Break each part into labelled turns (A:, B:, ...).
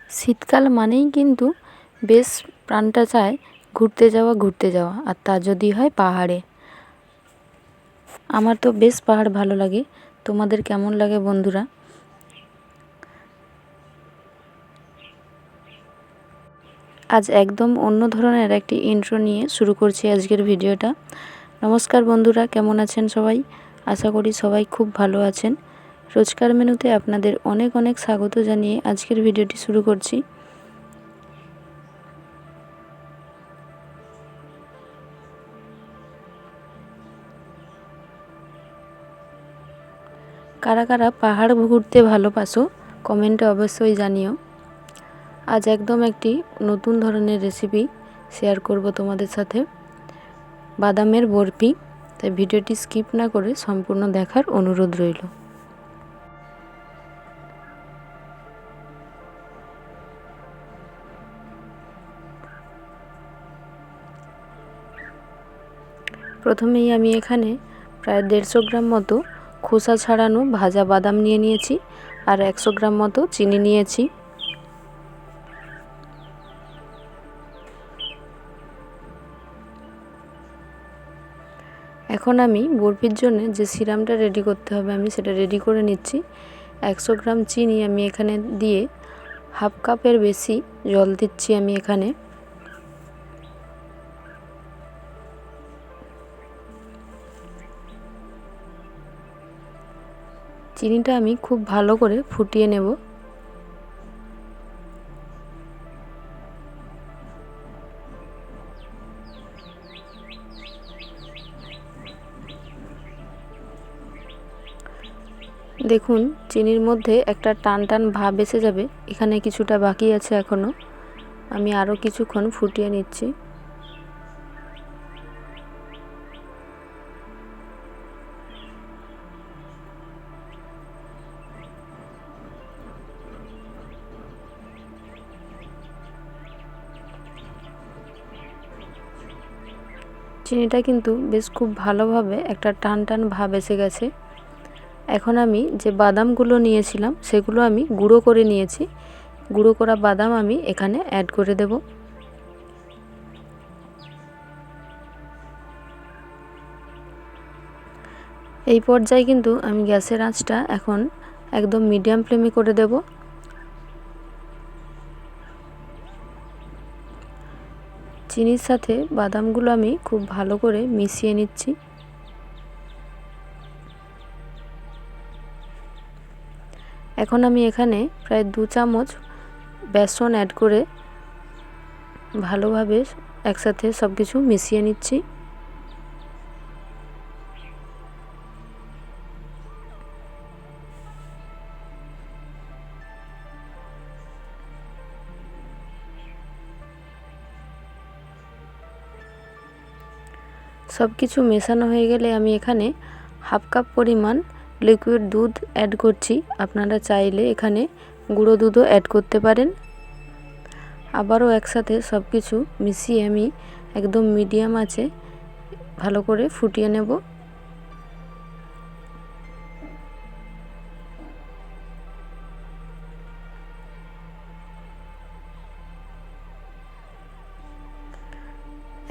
A: শীতকাল মানেই কিন্তু বেশ প্রাণটা চায় ঘুরতে যাওয়া, আর তা যদি হয় পাহাড়ে। আমার তো বেশ পাহাড় ভালো লাগে। তোমাদের কেমন লাগে বন্ধুরা? আজ একদম অন্য ধরনের একটি ইন্ট্রো নিয়ে শুরু করছি আজকের ভিডিওটা। নমস্কার বন্ধুরা, কেমন আছেন সবাই? আশা করি সবাই খুব ভালো আছেন। রোজকার মেনুতে আপনাদের অনেক অনেক স্বাগত জানিয়ে আজকের ভিডিওটি শুরু করছি। কারা কারা পাহাড় ঘুরতে ভালোবাসো কমেন্টে অবশ্যই জানিও। আজ একদম একটি নতুন ধরনের রেসিপি শেয়ার করব তোমাদের সাথে, বাদামের বরফি। তাই ভিডিওটি স্কিপ না করে সম্পূর্ণ দেখার অনুরোধ রইল। প্রথমেই আমি এখানে প্রায় 150 গ্রাম মতো খোসা ছাড়ানো ভাজা বাদাম নিয়ে নিয়েছি, আর 100 গ্রাম মতো চিনি নিয়েছি। এখন আমি বরফির জন্য যে সিরামটা রেডি করতে হবে আমি সেটা রেডি করে নিচ্ছি। 100 গ্রাম চিনি আমি এখানে দিয়ে হাফ কাপের বেশি জল দিচ্ছি আমি এখানে। চিনিটা আমি খুব ভালো করে ফুটিয়ে নেব। দেখুন চিনির মধ্যে একটা টান টান ভাব এসে যাবে। এখানে কিছুটা বাকি আছে এখনও, আমি আরও কিছুক্ষণ ফুটিয়ে নিচ্ছি। চিনিটা কিন্তু বেশ খুব ভালোভাবে একটা টান টান ভাব এসে গেছে। এখন আমি যে বাদামগুলো নিয়েছিলাম সেগুলো আমি গুঁড়ো করে নিয়েছি। গুঁড়ো করা বাদাম আমি এখানে অ্যাড করে দেব। এই পর্যায়ে কিন্তু আমি গ্যাসের আঁচটা এখন একদম মিডিয়াম ফ্লেমে করে দেব। চিনির সাথে বাদামগুলো আমি খুব ভালো করে মিশিয়ে নিচ্ছি। এখন আমি এখানে প্রায় 2 চামচ বেসন অ্যাড করে ভালোভাবে একসাথে সব কিছু মিশিয়ে নিচ্ছি। সব কিছু মেশানো হয়ে গেলে আমি এখানে হাফ কাপ পরিমাণ লিকুইড দুধ অ্যাড করছি। আপনারা চাইলে এখানে গুঁড়ো দুধও অ্যাড করতে পারেন। আবারও একসাথে সব কিছু মিশিয়ে আমি একদম মিডিয়াম আঁচে ভালো করে ফুটিয়ে নেব।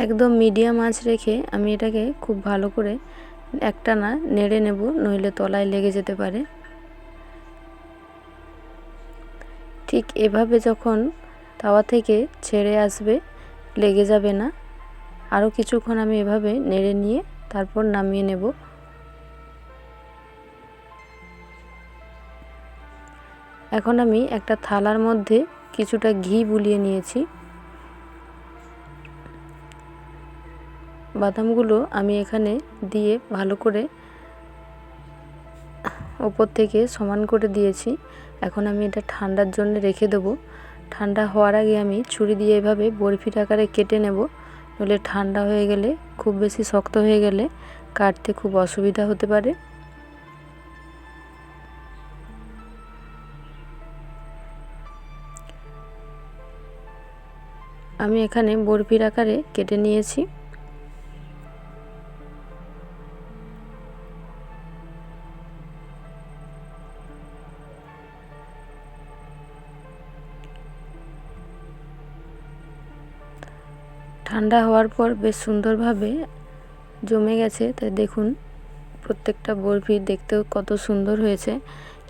A: একদম মিডিয়াম আঁচ রেখে আমি এটাকে খুব ভালো করে একটানা নেড়ে নেব, নইলে তলায় লেগে যেতে পারে। ঠিক এভাবে যখন তাওয়া থেকে ছেড়ে আসবে, লেগে যাবে না। আরও কিছুক্ষণ আমি এভাবে নেড়ে নিয়ে তারপর নামিয়ে নেব। এখন আমি একটা থালার মধ্যে কিছুটা ঘি বুলিয়ে নিয়েছি। বাদামগুলো আমি এখানে দিয়ে ভালো করে ওপর থেকে সমান করে দিয়েছি। এখন আমি এটা ঠান্ডার জন্য রেখে দেবো। ঠান্ডা হওয়ার আগে আমি ছুরি দিয়ে এভাবে বরফির আকারে কেটে নেব, নইলে ঠান্ডা হয়ে গেলে, খুব বেশি শক্ত হয়ে গেলে কাটতে খুব অসুবিধা হতে পারে। আমি এখানে বরফির আকারে কেটে নিয়েছি। ঠান্ডা হওয়ার পর বেশ সুন্দরভাবে জমে গেছে। তাই দেখুন প্রত্যেকটা বরফি দেখতেও কত সুন্দর হয়েছে,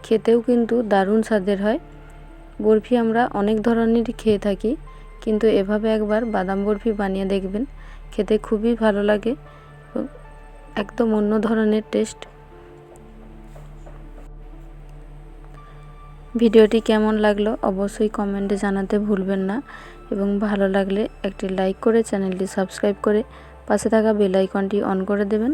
A: খেতেও কিন্তু দারুণ স্বাদের হয়। বরফি আমরা অনেক ধরনেরই খেয়ে থাকি, কিন্তু এভাবে একবার বাদাম বরফি বানিয়ে দেখবেন, খেতে খুবই ভালো লাগে, একদম অন্য ধরনের টেস্ট। ভিডিওটি কেমন লাগলো অবশ্যই কমেন্টে জানাতে ভুলবেন না, এবং ভালো লাগলে একটি লাইক করে চ্যানেলটি সাবস্ক্রাইব করে পাশে থাকা বেল আইকনটি অন করে দেবেন।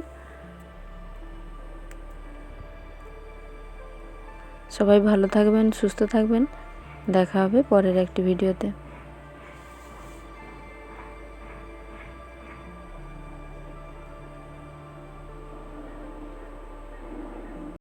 A: সবাই ভালো থাকবেন, সুস্থ থাকবেন, দেখা হবে পরের একটি ভিডিওতে।